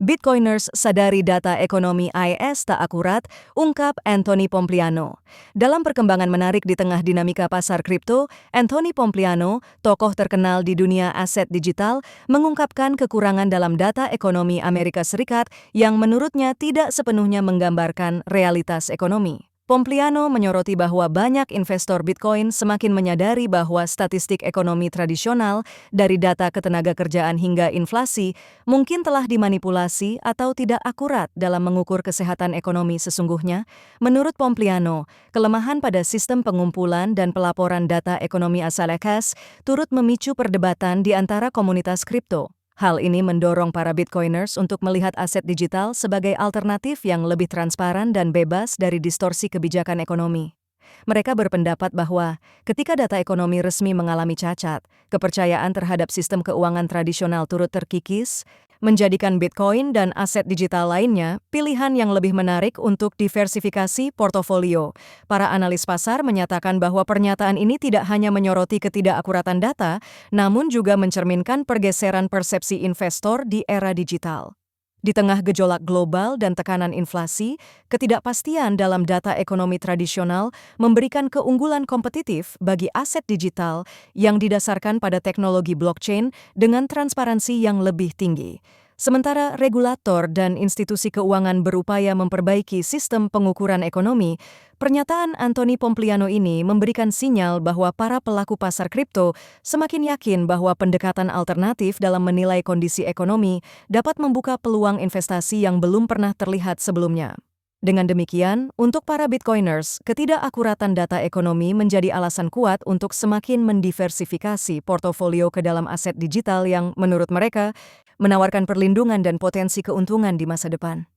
Bitcoiners sadari data ekonomi AES tak akurat, ungkap Anthony Pompliano. Dalam perkembangan menarik di tengah dinamika pasar kripto, Anthony Pompliano, tokoh terkenal di dunia aset digital, mengungkapkan kekurangan dalam data ekonomi Amerika Serikat yang menurutnya tidak sepenuhnya menggambarkan realitas ekonomi. Pompliano menyoroti bahwa banyak investor Bitcoin semakin menyadari bahwa statistik ekonomi tradisional, dari data ketenagakerjaan hingga inflasi, mungkin telah dimanipulasi atau tidak akurat dalam mengukur kesehatan ekonomi sesungguhnya. Menurut Pompliano, kelemahan pada sistem pengumpulan dan pelaporan data ekonomi asal AES turut memicu perdebatan di antara komunitas kripto. Hal ini mendorong para Bitcoiners untuk melihat aset digital sebagai alternatif yang lebih transparan dan bebas dari distorsi kebijakan ekonomi. Mereka berpendapat bahwa ketika data ekonomi resmi mengalami cacat, kepercayaan terhadap sistem keuangan tradisional turut terkikis, menjadikan Bitcoin dan aset digital lainnya pilihan yang lebih menarik untuk diversifikasi portofolio. Para analis pasar menyatakan bahwa pernyataan ini tidak hanya menyoroti ketidakakuratan data, namun juga mencerminkan pergeseran persepsi investor di era digital. Di tengah gejolak global dan tekanan inflasi, ketidakpastian dalam data ekonomi tradisional memberikan keunggulan kompetitif bagi aset digital yang didasarkan pada teknologi blockchain dengan transparansi yang lebih tinggi. Sementara regulator dan institusi keuangan berupaya memperbaiki sistem pengukuran ekonomi, pernyataan Anthony Pompliano ini memberikan sinyal bahwa para pelaku pasar kripto semakin yakin bahwa pendekatan alternatif dalam menilai kondisi ekonomi dapat membuka peluang investasi yang belum pernah terlihat sebelumnya. Dengan demikian, untuk para Bitcoiners, ketidakakuratan data ekonomi menjadi alasan kuat untuk semakin mendiversifikasi portofolio ke dalam aset digital yang, menurut mereka, menawarkan perlindungan dan potensi keuntungan di masa depan.